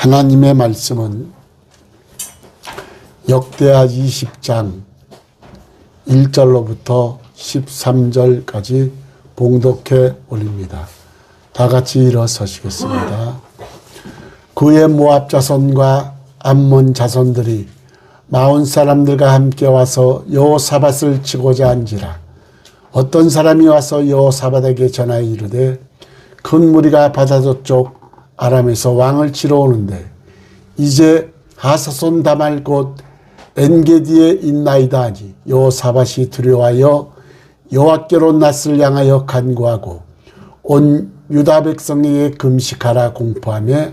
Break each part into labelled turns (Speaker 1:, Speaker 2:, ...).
Speaker 1: 하나님의 말씀은 역대하 20장 1절로부터 13절까지 봉독해 올립니다. 다 같이 일어서시겠습니다. 그의 모압 자손과 암몬 자손들이 마온 사람들과 함께 와서 여호사밧을 치고자 한지라. 어떤 사람이 와서 여호사밧에게 전하여 이르되 큰 무리가 바다 저쪽 아람에서 왕을 치러 오는데 이제 하사손 다말 곧 엔게디에 있나이다 하니 여호사밧이 두려워하여 여호와께로 낯을 향하여 간구하고 온 유다 백성에게 금식하라 공포하며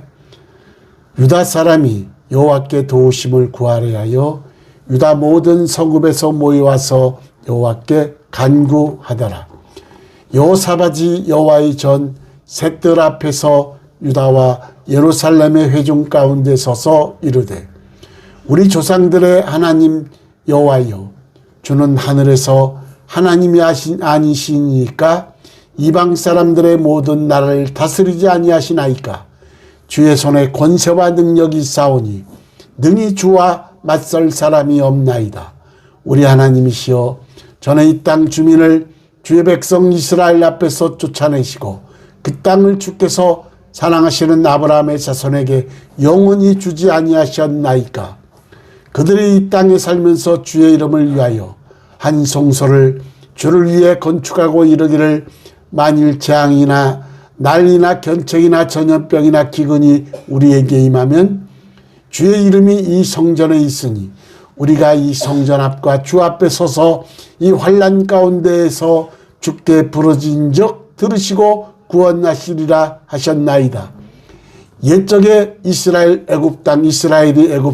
Speaker 1: 유다 사람이 여호와께 도우심을 구하려 하여 유다 모든 성읍에서 모여와서 여호와께 간구하더라. 여호사밧이 여호와의 전 셋들 앞에서 유다와 예루살렘의 회중 가운데 서서 이르되 우리 조상들의 하나님 여호와여, 주는 하늘에서 하나님이 아니시니까 이방 사람들의 모든 나라를 다스리지 아니하시나이까. 주의 손에 권세와 능력이 있사오니 능히 주와 맞설 사람이 없나이다. 우리 하나님이시여, 전에 이 땅 주민을 주의 백성 이스라엘 앞에서 쫓아내시고 그 땅을 주께서 사랑하시는 아브라함의 자손에게 영원히 주지 아니하셨나이까. 그들이 이 땅에 살면서 주의 이름을 위하여 한 성소를 주를 위해 건축하고 이르기를 만일 재앙이나 난리나 견책이나 전염병이나 기근이 우리에게 임하면 주의 이름이 이 성전에 있으니 우리가 이 성전 앞과 주 앞에 서서 이 환난 가운데에서 주께 부르짖은즉 들으시고 구원하시리라 하셨나이다. 옛적에 이스라엘이 애굽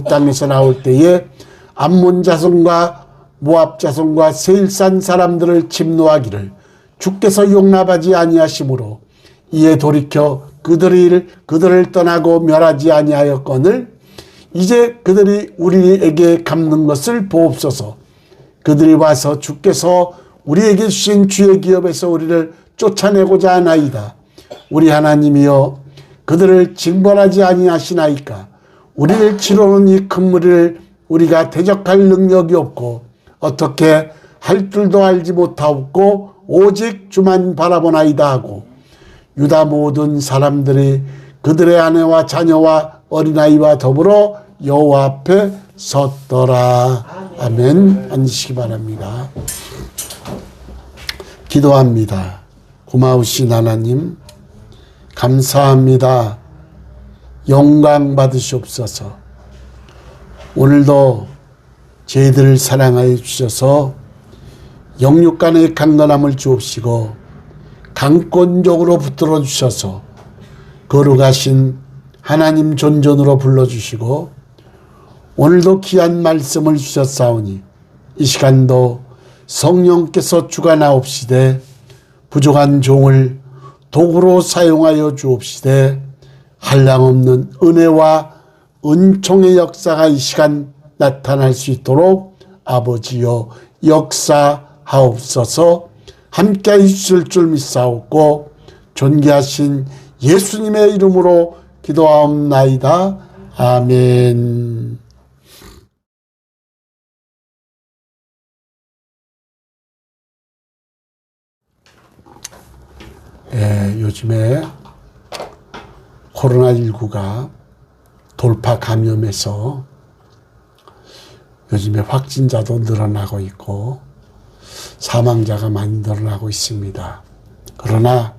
Speaker 1: 땅에서 나올 때에 암몬 자손과 모압 자손과 세일산 사람들을 침노하기를 주께서 용납하지 아니하심으로 이에 돌이켜 그들을 떠나고 멸하지 아니하였거늘 이제 그들이 우리에게 갚는 것을 보옵소서. 그들이 와서 주께서 우리에게 주신 주의 기업에서 우리를 쫓아내고자 하나이다. 우리 하나님이여, 그들을 징벌하지 아니하시나이까. 우리를 치러오는 이 큰 무리를 우리가 대적할 능력이 없고 어떻게 할 줄도 알지 못하옵고 오직 주만 바라보나이다 하고 유다 모든 사람들이 그들의 아내와 자녀와 어린아이와 더불어 여호와 앞에 섰더라. 아멘. 앉으시기 바랍니다. 기도합니다. 고마우신 하나님, 감사합니다. 영광 받으시옵소서. 오늘도 저희들을 사랑하여 주셔서 영육간의 강건함을 주옵시고 강권적으로 붙들어 주셔서 거룩하신 하나님 존전으로 불러주시고 오늘도 귀한 말씀을 주셨사오니 이 시간도 성령께서 주관하옵시되 부족한 종을 도구로 사용하여 주옵시되 한량없는 은혜와 은총의 역사가 이 시간 나타날 수 있도록 아버지여 역사하옵소서. 함께해 주실 줄 믿사옵고 존귀하신 예수님의 이름으로 기도하옵나이다. 아멘. 요즘에 코로나19가 돌파 감염해서 요즘에 확진자도 늘어나고 있고 사망자가 많이 늘어나고 있습니다. 그러나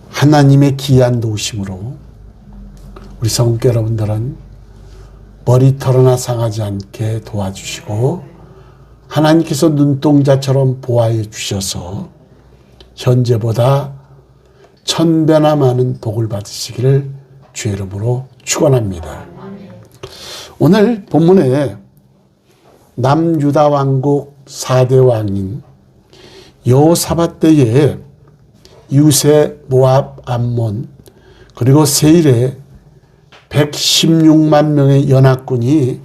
Speaker 1: 하나님의 귀한 도우심으로 우리 성도 여러분들은 머리털 하나 상하지 않게 도와주시고 하나님께서 눈동자처럼 보호해 주셔서 현재보다 1000배나 많은 복을 받으시기를 주의 이름으로 축원합니다. 오늘 본문에 남유다 왕국 4대 왕인 여호사밧 때에 유세, 모압, 암몬 그리고 세일의 116만 명의 연합군이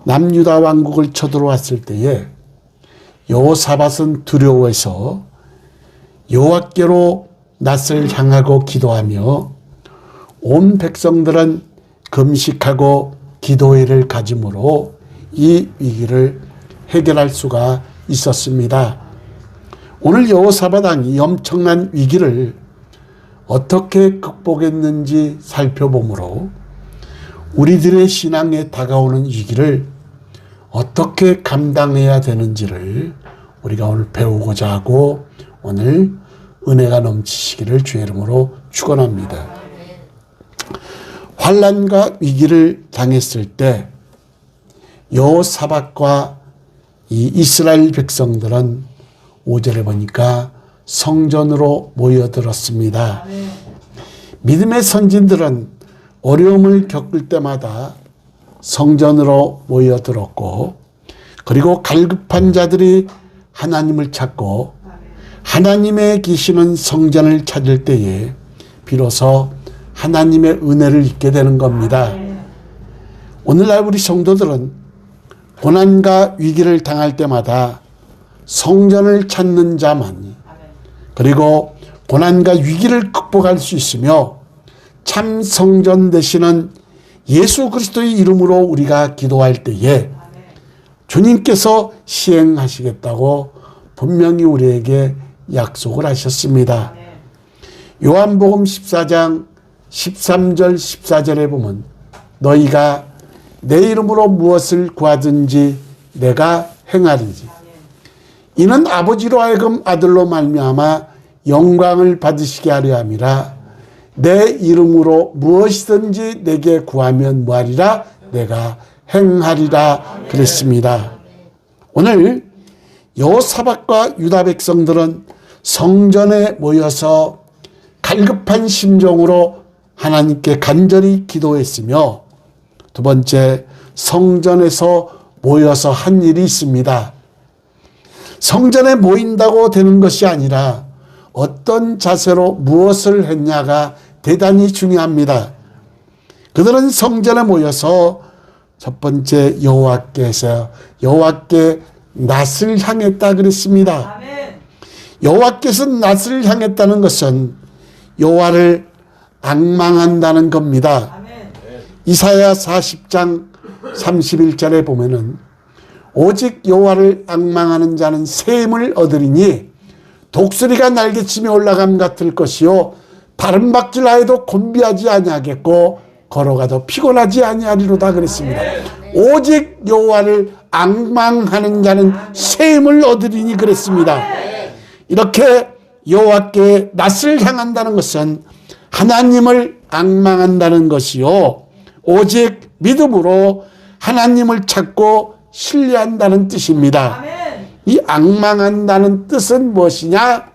Speaker 1: 남유다 왕국을 쳐들어왔을 때에 여호사밧은 두려워해서 여호와께로 낯을 향하고 기도하며 온 백성들은 금식하고 기도회를 가짐으로 이 위기를 해결할 수가 있었습니다. 오늘 여호사밧 왕이 엄청난 위기를 어떻게 극복했는지 살펴보므로 우리들의 신앙에 다가오는 위기를 어떻게 감당해야 되는지를 우리가 오늘 배우고자 하고 오늘 은혜가 넘치시기를 주의 이름으로 축원합니다. 환난과 위기를 당했을 때 여호사밧과 이 이스라엘 백성들은 5절에 보니까 성전으로 모여들었습니다. 믿음의 선진들은 어려움을 겪을 때마다 성전으로 모여들었고, 그리고 갈급한 자들이 하나님을 찾고 하나님의 계시는 성전을 찾을 때에 비로소 하나님의 은혜를 잊게 되는 겁니다. 오늘날 우리 성도들은 고난과 위기를 당할 때마다 성전을 찾는 자만이, 그리고 고난과 위기를 극복할 수 있으며 참 성전 되시는 예수 그리스도의 이름으로 우리가 기도할 때에 주님께서 시행하시겠다고 분명히 우리에게 약속을 하셨습니다. 요한복음 14장 13절 14절에 보면 너희가 내 이름으로 무엇을 구하든지 내가 행하리니 이는 아버지로 하여금 아들로 말미암아 영광을 받으시게 하려 함이라. 내 이름으로 무엇이든지 내게 구하면 뭐하리라? 내가 행하리라 그랬습니다. 오늘 여호사밧과 유다 백성들은 성전에 모여서 갈급한 심정으로 하나님께 간절히 기도했으며, 두 번째, 성전에서 모여서 한 일이 있습니다. 성전에 모인다고 되는 것이 아니라 어떤 자세로 무엇을 했냐가 대단히 중요합니다. 그들은 성전에 모여서 첫 번째 여호와께 낯을 향했다 그랬습니다. 여호와께서 낯을 향했다는 것은 여호와를 앙망한다는 겁니다. 이사야 40장 31절에 보면은 오직 여호와를 앙망하는 자는 새 힘을 얻으리니 독수리가 날개치며 올라감 같을 것이요 바람박질하여도 곤비하지 아니하겠고 걸어가도 피곤하지 아니하리로다 그랬습니다. 오직 여호와를 앙망하는 자는 새 힘을 얻으리니 그랬습니다. 이렇게 여호와께 낯을 향한다는 것은 하나님을 앙망한다는 것이요 오직 믿음으로 하나님을 찾고 신뢰한다는 뜻입니다. 이 앙망한다는 뜻은 무엇이냐?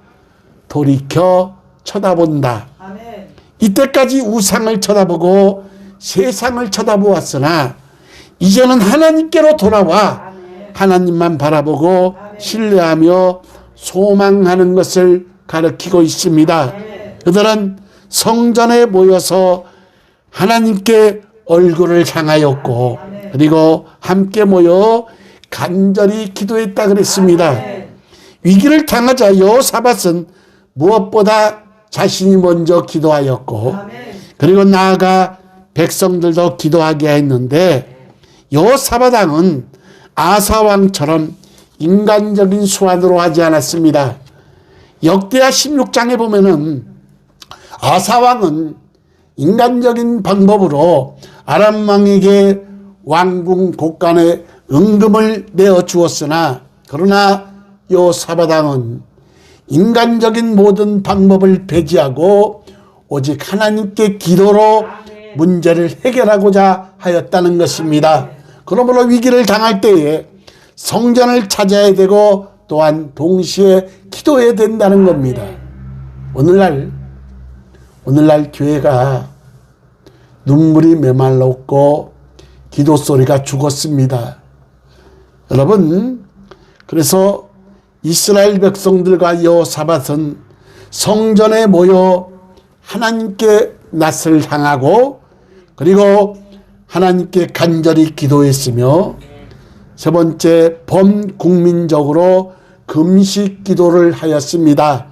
Speaker 1: 돌이켜 쳐다본다. 이때까지 우상을 쳐다보고 세상을 쳐다보았으나 이제는 하나님께로 돌아와 하나님만 바라보고 신뢰하며 소망하는 것을 가르치고 있습니다. 그들은 성전에 모여서 하나님께 얼굴을 향하였고, 그리고 함께 모여 간절히 기도했다 그랬습니다. 위기를 당하자 여호사밧은 무엇보다 자신이 먼저 기도하였고, 그리고 나아가 백성들도 기도하게 했는데, 여호사밧 왕은 아사 왕처럼 인간적인 수완으로 하지 않았습니다. 역대하 16장에 보면은 아사 왕은 인간적인 방법으로 아람 왕에게 왕궁 곳간에 은금을 내어 주었으나, 그러나 여호사밧 왕은 인간적인 모든 방법을 배제하고 오직 하나님께 기도로 문제를 해결하고자 하였다는 것입니다. 그러므로 위기를 당할 때에 성전을 찾아야 되고 또한 동시에 기도해야 된다는 겁니다. 오늘날 교회가 눈물이 메말랐고 기도 소리가 죽었습니다. 여러분, 그래서 이스라엘 백성들과 여호사밧은 성전에 모여 하나님께 낯을 향하고 그리고 하나님께 간절히 기도했으며, 세 번째, 범국민적으로 금식 기도를 하였습니다.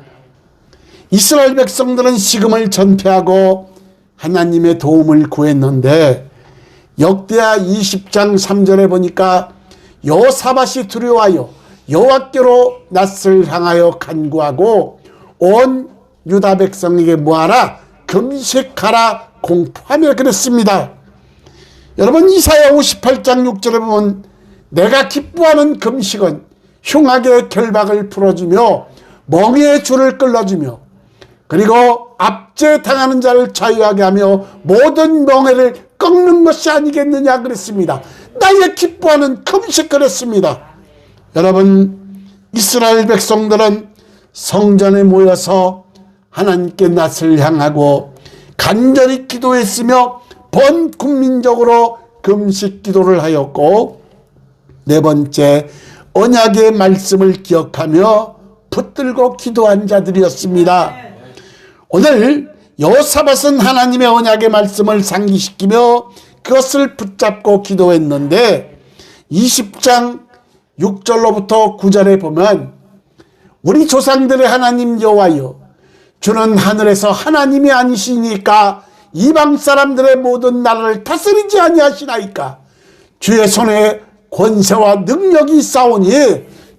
Speaker 1: 이스라엘 백성들은 식음을 전폐하고 하나님의 도움을 구했는데 역대하 20장 3절에 보니까 여호사밧이 두려워하여 여호와께로 낯을 향하여 간구하고 온 유다 백성에게 뭐하라? 금식하라 공포하며 그랬습니다. 여러분 이사야 58장 6절에 보면 내가 기뻐하는 금식은 흉악의 결박을 풀어주며 멍에의 줄을 끌어주며 그리고 압제당하는 자를 자유하게 하며 모든 멍에를 꺾는 것이 아니겠느냐 그랬습니다. 나의 기뻐하는 금식 그랬습니다. 여러분 이스라엘 백성들은 성전에 모여서 하나님께 낯을 향하고 간절히 기도했으며 번국민적으로 금식 기도를 하였고 네 번째 언약의 말씀을 기억하며 붙들고 기도한 자들이었습니다. 오늘 여호사밧은 하나님의 언약의 말씀을 상기시키며 그것을 붙잡고 기도했는데 20장 6절로부터 9절에 보면 우리 조상들의 하나님 여호와여 주는 하늘에서 하나님이 아니시니까 이방 사람들의 모든 나라를 다스리지 아니하시나이까 주의 손에 권세와 능력이 있사오니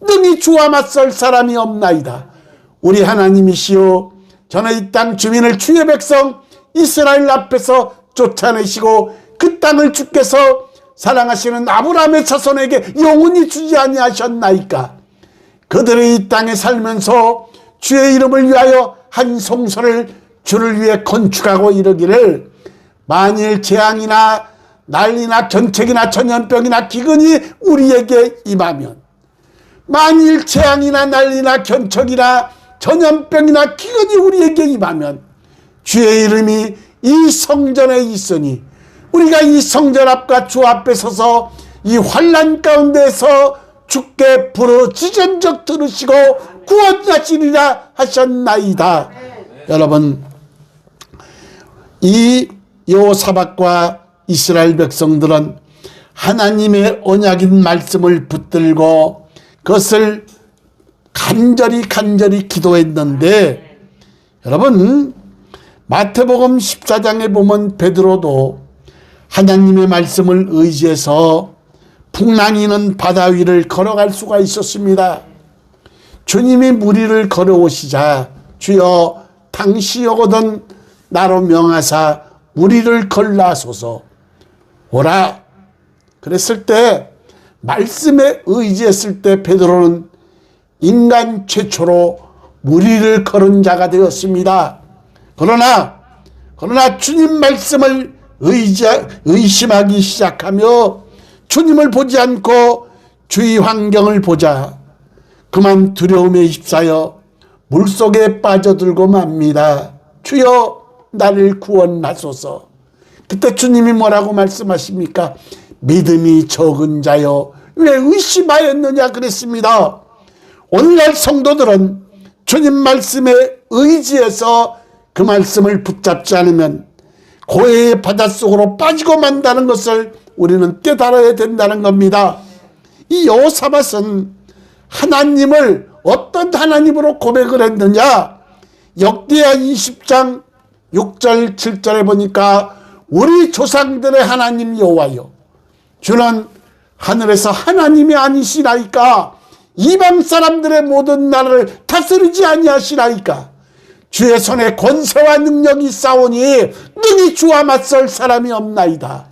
Speaker 1: 능히 주와 맞설 사람이 없나이다. 우리 하나님이시여 전에 이 땅 주민을 주의 백성 이스라엘 앞에서 쫓아내시고 그 땅을 주께서 사랑하시는 아브라함의 자손에게 영원히 주지 아니하셨나이까. 그들이 이 땅에 살면서 주의 이름을 위하여 한 성소를 주를 위해 건축하고 이르기를 만일 재앙이나 난리나 견책이나 전염병이나 기근이 우리에게 임하면 만일 재앙이나 난리나 견책이나 전염병이나 기근이 우리에게 임하면 주의 이름이 이 성전에 있으니 우리가 이 성전 앞과 주 앞에 서서 이 환난 가운데서 주께 부르짖은즉 들으시고 구원하시리라 하셨나이다. 여러분 이 여호사밧과 이스라엘 백성들은 하나님의 언약인 말씀을 붙들고 그것을 간절히 기도했는데 여러분 마태복음 14장에 보면 베드로도 하나님의 말씀을 의지해서 풍랑이는 바다 위를 걸어갈 수가 있었습니다. 주님이 무리를 걸어오시자 주여 당시여거든 나로 명하사 무리를 걸라소서 오라 그랬을 때 말씀에 의지했을 때 베드로는 인간 최초로 무리를 걸은 자가 되었습니다. 그러나 주님 말씀을 의심하기 시작하며 주님을 보지 않고 주위 환경을 보자 그만 두려움에 휩싸여 물속에 빠져들고 맙니다. 주여 나를 구원하소서. 그때 주님이 뭐라고 말씀하십니까? 믿음이 적은 자여 왜 의심하였느냐 그랬습니다. 오늘날 성도들은 주님 말씀에 의지해서 그 말씀을 붙잡지 않으면 고해의 바닷속으로 빠지고 만다는 것을 우리는 깨달아야 된다는 겁니다. 이 여호사밧은 하나님을 어떤 하나님으로 고백을 했느냐? 역대하 20장 6절 7절에 보니까 우리 조상들의 하나님 여호와여 주는 하늘에서 하나님이 아니시나이까 이방 사람들의 모든 나라를 다스리지 아니하시나이까 주의 손에 권세와 능력이 있사오니 능히 주와 맞설 사람이 없나이다.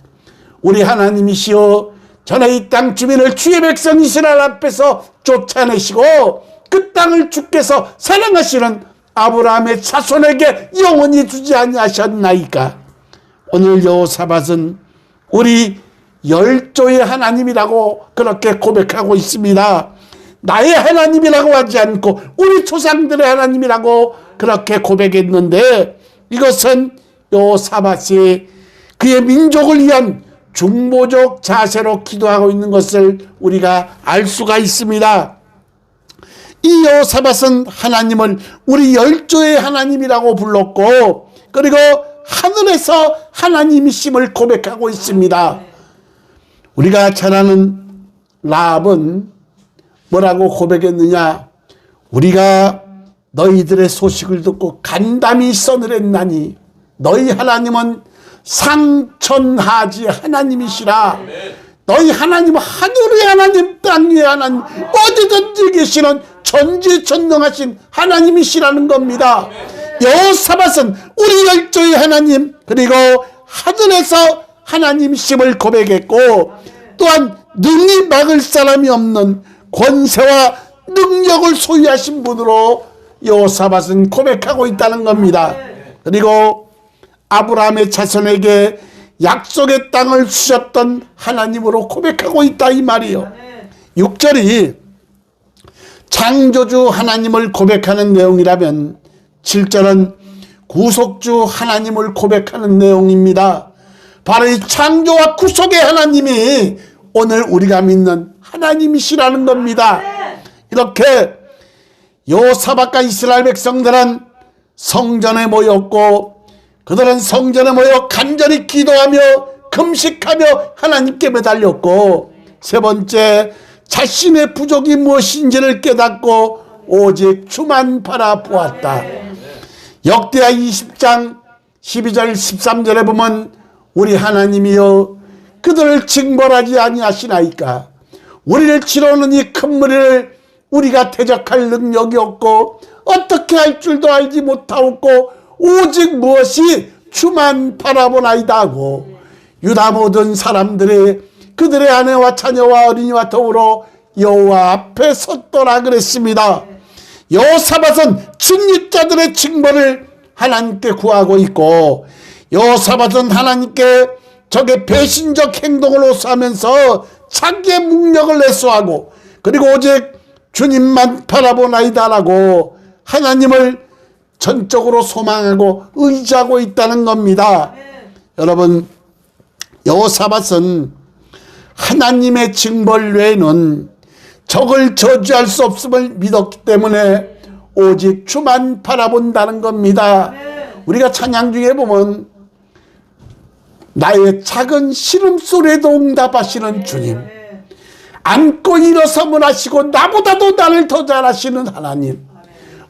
Speaker 1: 우리 하나님이시여 전에 이 땅 주민을 주의 백성 이스라엘 앞에서 쫓아내시고 그 땅을 주께서 사랑하시는 아브라함의 자손에게 영원히 주지 아니하셨나이까. 오늘 여호사밧은 우리 열조의 하나님이라고 그렇게 고백하고 있습니다. 나의 하나님이라고 하지 않고 우리 조상들의 하나님이라고 그렇게 고백했는데 이것은 여호사밧이 그의 민족을 위한 중보적 자세로 기도하고 있는 것을 우리가 알 수가 있습니다. 이 여호사밧은 하나님을 우리 열조의 하나님이라고 불렀고 그리고 하늘에서 하나님이심을 고백하고 있습니다. 우리가 잘 아는 라합은 뭐라고 고백했느냐? 우리가 너희들의 소식을 듣고 간담이 써늘했나니 너희 하나님은 상천하지 하나님이시라. 너희 하나님은 하늘의 하나님, 땅 위의 하나님, 어디든지 계시는 전지전능하신 하나님이시라는 겁니다. 여호사밧은 우리 열조의 하나님, 그리고 하늘에서 하나님이심을 고백했고, 또한 능히 막을 사람이 없는 권세와 능력을 소유하신 분으로 여호사밧은 고백하고 있다는 겁니다. 그리고 아브라함의 자손에게 약속의 땅을 주셨던 하나님으로 고백하고 있다 이 말이요. 6절이 창조주 하나님을 고백하는 내용이라면 7절은 구속주 하나님을 고백하는 내용입니다. 바로 이 창조와 구속의 하나님이 오늘 우리가 믿는 하나님이시라는 겁니다. 이렇게 여호사밧과 이스라엘 백성들은 성전에 모였고, 그들은 성전에 모여 간절히 기도하며 금식하며 하나님께 매달렸고, 세 번째, 자신의 부족이 무엇인지를 깨닫고 오직 주만 바라보았다. 역대하 20장 12절 13절에 보면 우리 하나님이여 그들을 징벌하지 아니하시나이까. 우리를 치러오는 이 큰 무리를 우리가 대적할 능력이 없고 어떻게 할 줄도 알지 못하옵고 오직 무엇이 주만 바라보나이다 하고, 유다 모든 사람들이 그들의 아내와 자녀와 어린이와 더불어 여호와 앞에 섰더라 그랬습니다. 여호사밧은 진립자들의 징벌을 하나님께 구하고 있고, 여호사밧은 하나님께 적의 배신적 행동을 호소하면서 자기의 능력을 내소하고, 그리고 오직 주님만 바라보나이다라고 하나님을 전적으로 소망하고 의지하고 있다는 겁니다. 여러분, 여호사밧은 하나님의 징벌 외에는 적을 저주할 수 없음을 믿었기 때문에 오직 주만 바라본다는 겁니다. 우리가 찬양 중에 보면 나의 작은 시름소리에도 응답하시는 주님, 앉고 일어서면 하시고 나보다도 나를 더 잘하시는 하나님,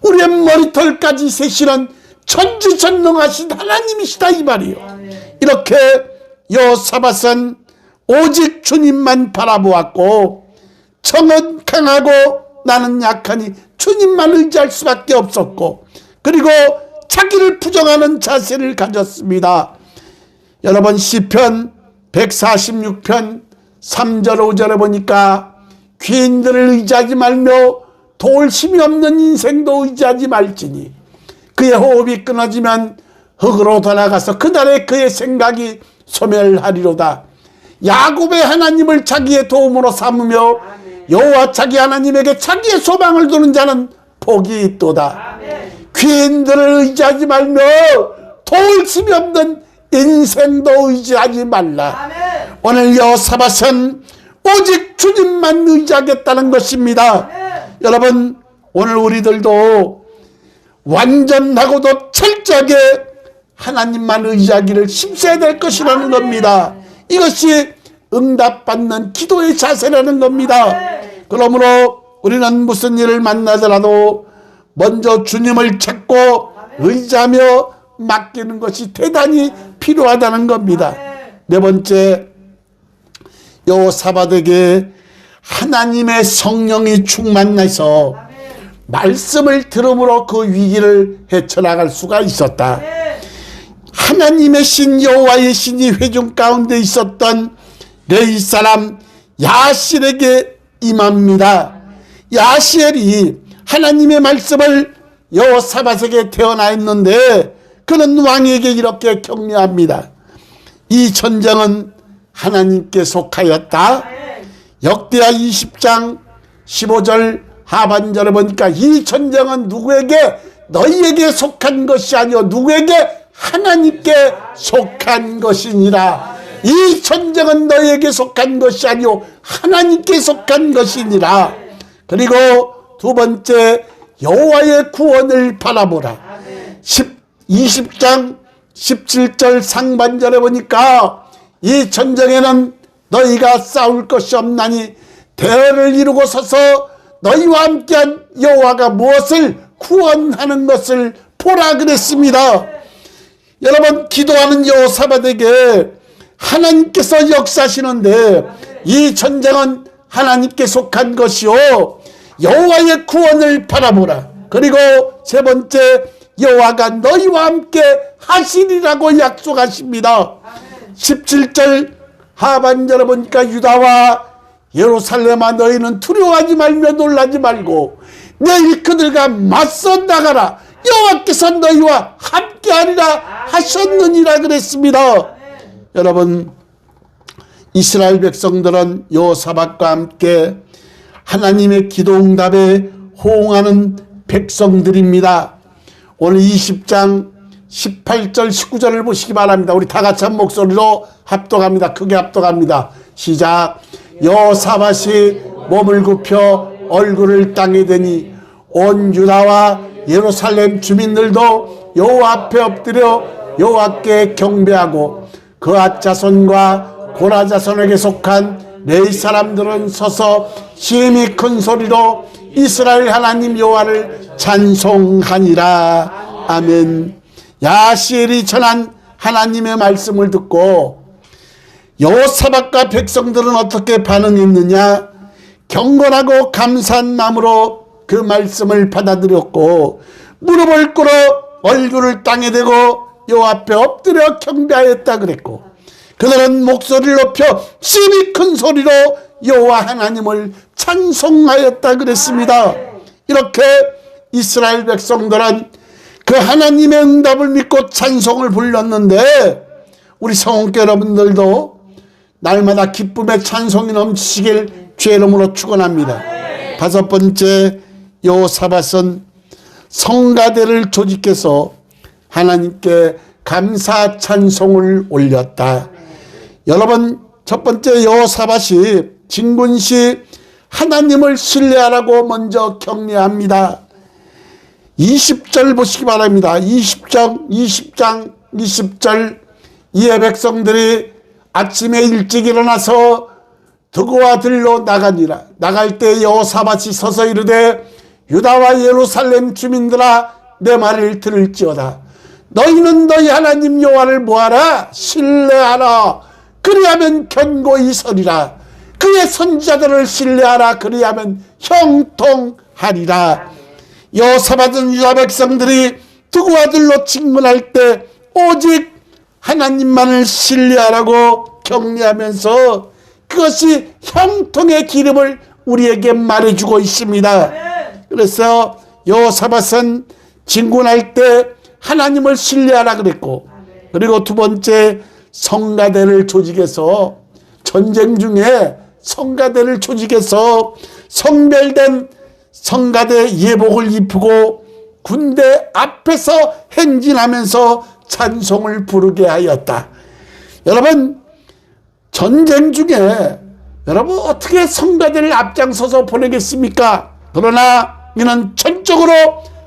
Speaker 1: 우리의 머리털까지 세시는 전지전능하신 하나님이시다 이 말이요. 이렇게 여호사밧은 오직 주님만 바라보았고, 청은 강하고 나는 약하니 주님만 의지할 수밖에 없었고, 그리고 자기를 부정하는 자세를 가졌습니다. 여러분, 시편 146편 3절 5절에 보니까 귀인들을 의지하지 말며 도울 힘이 없는 인생도 의지하지 말지니 그의 호흡이 끊어지면 흙으로 돌아가서 그날에 그의 생각이 소멸하리로다. 야곱의 하나님을 자기의 도움으로 삼으며 여호와 자기 하나님에게 자기의 소망을 두는 자는 복이 있도다. 귀인들을 의지하지 말며 도울 힘이 없는 인생도 의지하지 말라. 오늘 여호사밧은 오직 주님만 의지하겠다는 것입니다. 여러분, 오늘 우리들도 완전하고도 철저하게 하나님만 의지하기를 힘써야 될 것이라는 겁니다. 이것이 응답받는 기도의 자세라는 겁니다. 그러므로 우리는 무슨 일을 만나더라도 먼저 주님을 찾고 의지하며 맡기는 것이 대단히 필요하다는 겁니다. 네 번째, 여호사밧에게 하나님의 성령이 충만해서 말씀을 들음으로 그 위기를 헤쳐나갈 수가 있었다. 하나님의 신 여호와의 신이 회중 가운데 있었던 레위 사람 야실에게 임합니다. 야실이 하나님의 말씀을 여호사밧에게 태어나했는데 그는 왕에게 이렇게 격려합니다. 이 전쟁은 하나님께 속하였다. 역대하 20장 15절 하반절에 보니까 이 전쟁은 누구에게, 너희에게 속한 것이 아니오 누구에게, 하나님께 속한 것이니라. 이 전쟁은 너희에게 속한 것이 아니오 하나님께 속한 것이니라. 그리고 두 번째, 여호와의 구원을 바라보라. 20장 17절 상반절에 보니까 이 전쟁에는 너희가 싸울 것이 없나니 대열을 이루고 서서 너희와 함께한 여호와가 무엇을 구원하는 것을 보라 그랬습니다. 여러분, 기도하는 여호사밧에게 하나님께서 역사하시는데 이 전쟁은 하나님께 속한 것이요 여호와의 구원을 바라보라. 그리고 세 번째, 여호와가 너희와 함께 하시리라고 약속하십니다. 17절 하반절에 보니까 유다와 예루살렘아 너희는 두려워하지 말며 놀라지 말고 내일 그들과 맞서 나가라. 여호와께서 너희와 함께하리라 하셨느니라 그랬습니다. 여러분, 이스라엘 백성들은 여호사밧과 함께 하나님의 기도응답에 호응하는 백성들입니다. 오늘 20장 18절 19절을 보시기 바랍니다. 우리 다 같이 한 목소리로 합독합니다. 크게 합독합니다. 시작. 여호사밧이 몸을 굽혀 얼굴을 땅에 대니 온 유다와 예루살렘 주민들도 여호와 앞에 엎드려 여호와께 경배하고 그앗 자손과 고라 자손에게 속한 레위 사람들은 서서 심히 큰 소리로 이스라엘 하나님 여호와를 찬송하니라. 아멘. 야시엘이 전한 하나님의 말씀을 듣고 여호사밧과 백성들은 어떻게 반응했느냐? 경건하고 감사한 마음으로 그 말씀을 받아들였고 무릎을 꿇어 얼굴을 땅에 대고 여호와 앞에 엎드려 경배하였다 그랬고 그들은 목소리를 높여 심히 큰 소리로 여호와 하나님을 찬송하였다 그랬습니다. 이렇게 이스라엘 백성들은 그 하나님의 응답을 믿고 찬송을 불렀는데 우리 성원교 여러분들도 날마다 기쁨의 찬송이 넘치시길 주의 이름으로 축원합니다. 다섯 번째, 여호사밧은 성가대를 조직해서 하나님께 감사 찬송을 올렸다. 여러분, 첫 번째 여호사밧이 진군시 하나님을 신뢰하라고 먼저 격려합니다. 20절 보시기 바랍니다. 20장 20절 이에 백성들이 아침에 일찍 일어나서 드고와 들로 나가니라. 나갈 때 여호사밧이 서서 이르되 유다와 예루살렘 주민들아 내 말을 들을지어다. 너희는 너희 하나님 여호와를 뭐하라? 신뢰하라. 그리하면 견고히 서리라. 그의 선지자들을 신뢰하라. 그리하면 형통하리라. 여호사밧은 유다 백성들이 두고와 들로 직문할 때 오직 하나님만을 신뢰하라고 격려하면서 그것이 형통의 기름을 우리에게 말해주고 있습니다. 그래서 여호사밧은 진군할 때 하나님을 신뢰하라 그랬고 그리고 두 번째, 성가대를 조직해서 전쟁 중에 성가대를 조직해서 성별된 성가대 예복을 입히고 군대 앞에서 행진하면서 찬송을 부르게 하였다. 여러분, 전쟁 중에 여러분 어떻게 성가대를 앞장서서 보내겠습니까? 그러나 이는 전적으로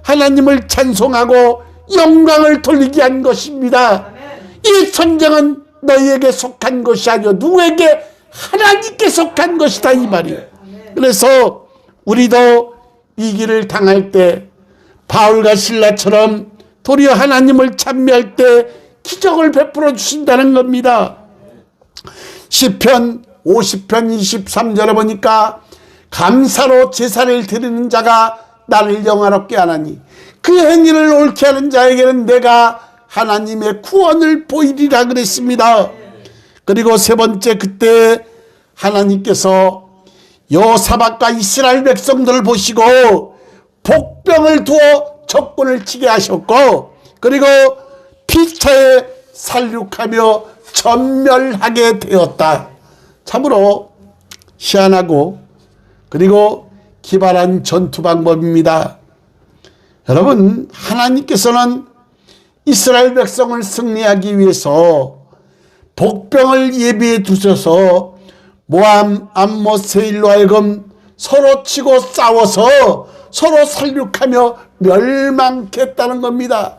Speaker 1: 하나님을 찬송하고 영광을 돌리기 위한 것입니다. 이 전쟁은 너희에게 속한 것이 아니요 누구에게? 하나님께 속한 것이다 이 말이에요. 그래서 우리도 이 길을 당할 때 바울과 실라처럼 도리어 하나님을 찬미할 때 기적을 베풀어 주신다는 겁니다. 시편 50편 23절에 보니까 감사로 제사를 드리는 자가 나를 영화롭게 하나니 그 행위를 옳게 하는 자에게는 내가 하나님의 구원을 보이리라 그랬습니다. 그리고 세 번째, 그때 하나님께서 여호사밧과 이스라엘 백성들을 보시고 복병을 두어 적군을 치게 하셨고 그리고 피차에 살육하며 전멸하게 되었다. 참으로 희한하고 그리고 기발한 전투 방법입니다. 여러분, 하나님께서는 이스라엘 백성을 승리하기 위해서 복병을 예비해 두셔서 모함, 암못, 세일로 하여금 서로 치고 싸워서 서로 살육하며 멸망케 했다는 겁니다.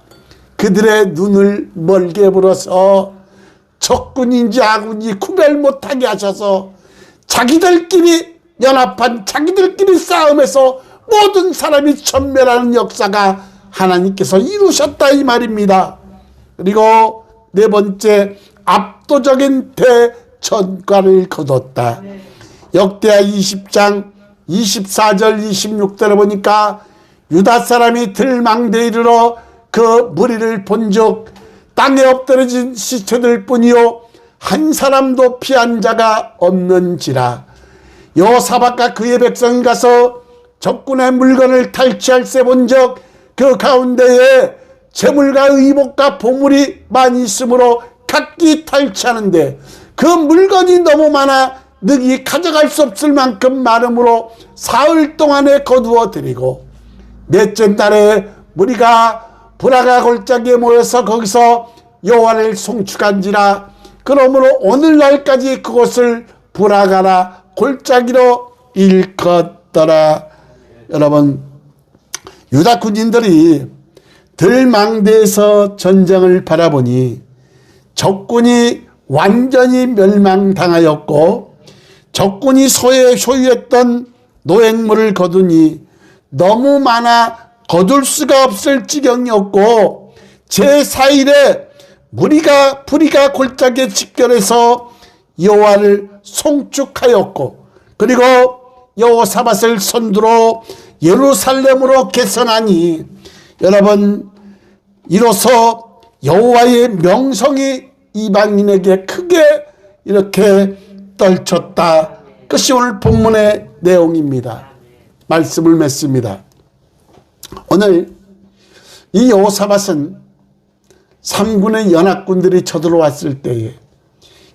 Speaker 1: 그들의 눈을 멀게 불어서 적군인지 아군인지 구별 못하게 하셔서 자기들끼리 연합한 자기들끼리 싸움에서 모든 사람이 전멸하는 역사가 하나님께서 이루셨다 이 말입니다. 그리고 네 번째, 압도적인 대전과를 거뒀다. 역대하 20장 24절 26절에 보니까 유다 사람이 들망대에 이르러 그 무리를 본즉 땅에 엎드러진 시체들 뿐이요 한 사람도 피한 자가 없는지라. 여호사밧과 그의 백성이 가서 적군의 물건을 탈취할세 본즉 그 가운데에 재물과 의복과 보물이 많이 있으므로 각기 탈취하는데 그 물건이 너무 많아 능히 가져갈 수 없을 만큼 많으므로 사흘 동안에 거두어 드리고 넷째 날에 무리가 브라가 골짜기에 모여서 거기서 여호와를 송축한지라. 그러므로 오늘날까지 그곳을 브라가라 골짜기로 일컫더라. 여러분, 유다 군인들이 들망대에서 전쟁을 바라보니 적군이 완전히 멸망당하였고 적군이 소유했던 노획물을 거두니 너무 많아 거둘 수가 없을 지경이었고 제4일에 부리가 골짜기에 집결해서 여호와를 송축하였고 그리고 여호사밧을 선두로 예루살렘으로 개선하니 여러분, 이로써 여호와의 명성이 이방인에게 크게 이렇게 떨쳤다. 그것이 오늘 본문의 내용입니다. 말씀을 맺습니다. 오늘 이 여호사밧은 3군의 연합군들이 쳐들어왔을 때에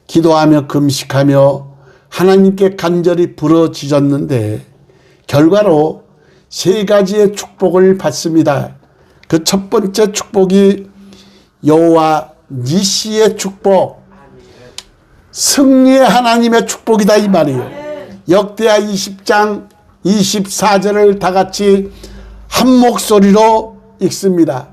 Speaker 1: 기도하며 금식하며 하나님께 간절히 부르짖었는데 결과로 3가지의 축복을 받습니다. 그 첫 번째 축복이 여호와 니시의 축복, 승리의 하나님의 축복이다 이 말이에요. 역대하 20장 24절을 다 같이 한 목소리로 읽습니다.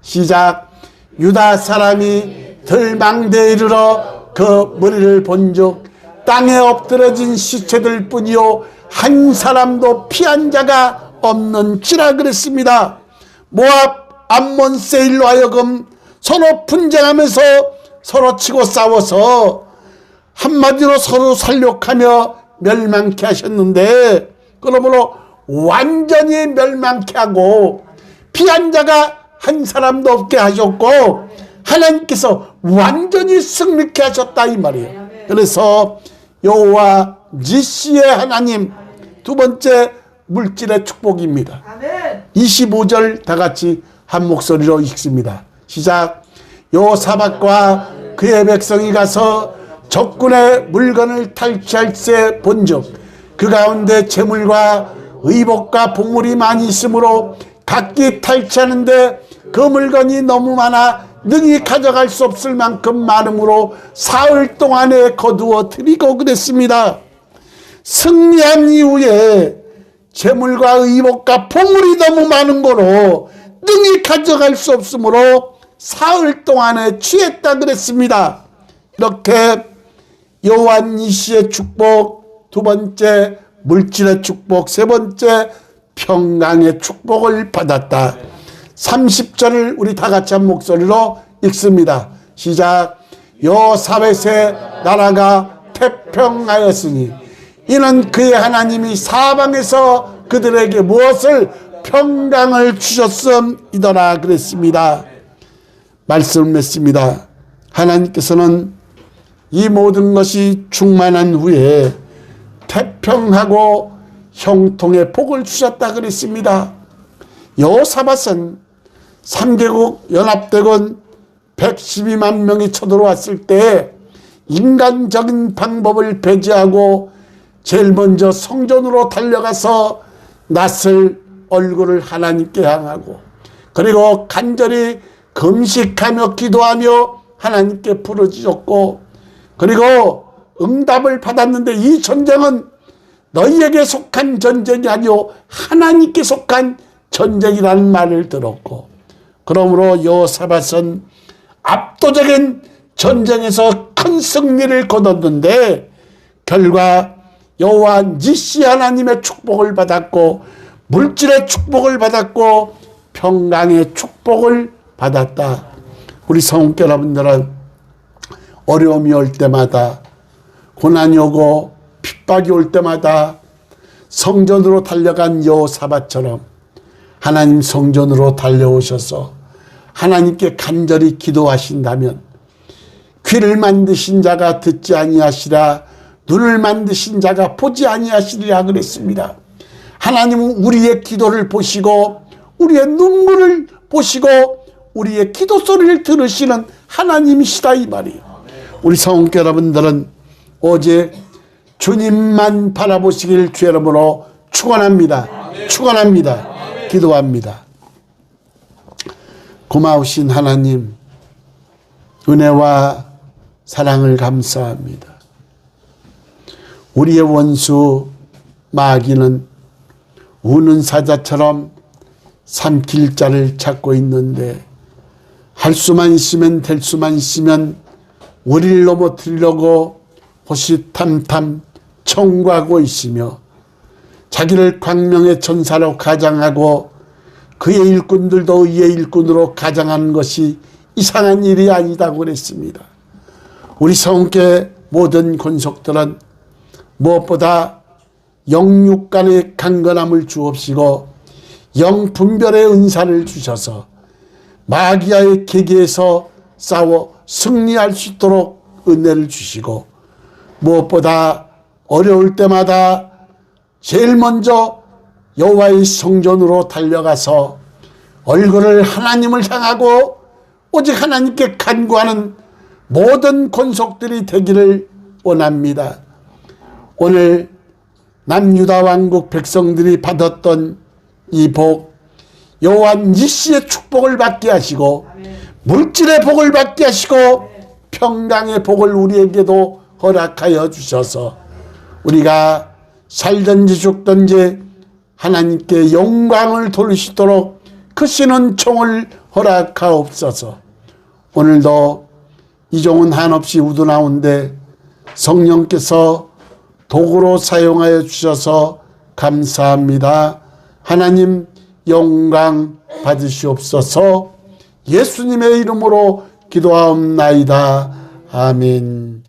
Speaker 1: 시작. 유다 사람이 들망대에 이르러 그 무리를 본즉 땅에 엎드러진 시체들 뿐이요 한 사람도 피한 자가 없는지라 그랬습니다. 모압, 암몬, 세일로 하여금 서로 분쟁하면서 서로 치고 싸워서 한마디로 서로 살육하며 멸망케 하셨는데 그러므로 완전히 멸망케 하고 피한 자가 한 사람도 없게 하셨고 하나님께서 완전히 승리케 하셨다 이 말이에요. 그래서 여호와 니시의 하나님, 두 번째 물질의 축복입니다. 25절 다 같이 한 목소리로 읽습니다. 시작. 여호사밧과 그의 백성이 가서 적군의 물건을 탈취할세 본즉 그 가운데 재물과 의복과 보물이 많이 있으므로 각기 탈취하는데 그 물건이 너무 많아 능히 가져갈 수 없을 만큼 많으므로 사흘 동안에 거두어 드리고 그랬습니다. 승리한 이후에 재물과 의복과 보물이 너무 많은 거로 능히 가져갈 수 없으므로 사흘 동안에 취했다 그랬습니다. 이렇게 여호와 니시의 축복, 두 번째 물질의 축복, 세 번째 평강의 축복을 받았다. 30절을 우리 다 같이 한 목소리로 읽습니다. 시작. 여호사밧의 나라가 태평하였으니 이는 그의 하나님이 사방에서 그들에게 무엇을 평강을 주셨음이더라 그랬습니다. 말씀을 맺습니다. 하나님께서는 이 모든 것이 충만한 후에 태평하고 형통의 복을 주셨다 그랬습니다. 여호사밧은 3개국 연합대군 112만 명이 쳐들어왔을 때 인간적인 방법을 배제하고 제일 먼저 성전으로 달려가서 낯을 얼굴을 하나님께 향하고 그리고 간절히 금식하며 기도하며 하나님께 부르짖었고 그리고 응답을 받았는데 이 전쟁은 너희에게 속한 전쟁이 아니오 하나님께 속한 전쟁이라는 말을 들었고 그러므로 여호사밧은 압도적인 전쟁에서 큰 승리를 거뒀는데 결과 여호와 니시 하나님의 축복을 받았고 물질의 축복을 받았고 평강의 축복을 받았다. 우리 성도 여러분들은 어려움이 올 때마다, 고난이 오고 핍박이 올 때마다 성전으로 달려간 여호사밧처럼 하나님 성전으로 달려오셔서 하나님께 간절히 기도하신다면, 귀를 만드신 자가 듣지 아니하시라, 눈을 만드신 자가 보지 아니하시리라 그랬습니다. 하나님은 우리의 기도를 보시고 우리의 눈물을 보시고 우리의 기도 소리를 들으시는 하나님이시다 이 말이에요. 우리 성도 여러분들은 오직 주님만 바라보시길 주 이름으로 축원합니다. 축원합니다. 기도합니다. 고마우신 하나님, 은혜와 사랑을 감사합니다. 우리의 원수 마귀는 우는 사자처럼 삼킬 자를 찾고 있는데, 할 수만 있으면, 될 수만 있으면 우리를 넘어뜨리려고 호시탐탐 청구하고 있으며, 자기를 광명의 천사로 가장하고 그의 일꾼들도 의의 일꾼으로 가장하는 것이 이상한 일이 아니다고 그랬습니다. 우리 성께 모든 권속들은 무엇보다 영육 간의 강건함을 주옵시고 영분별의 은사를 주셔서 마귀와의 계계에서 싸워 승리할 수 있도록 은혜를 주시고, 무엇보다 어려울 때마다 제일 먼저 여호와의 성전으로 달려가서 얼굴을 하나님을 향하고 오직 하나님께 간구하는 모든 권속들이 되기를 원합니다. 오늘 남유다 왕국 백성들이 받았던 이 복, 여호와 니시의 축복을 받게 하시고 물질의 복을 받게 하시고 평강의 복을 우리에게도 허락하여 주셔서 우리가 살든지 죽든지 하나님께 영광을 돌리시도록 크시는 총을 허락하옵소서. 오늘도 이종은 한없이 우둔하온데 성령께서 도구로 사용하여 주셔서 감사합니다. 하나님 영광 받으시옵소서. 예수님의 이름으로 기도하옵나이다. 아멘.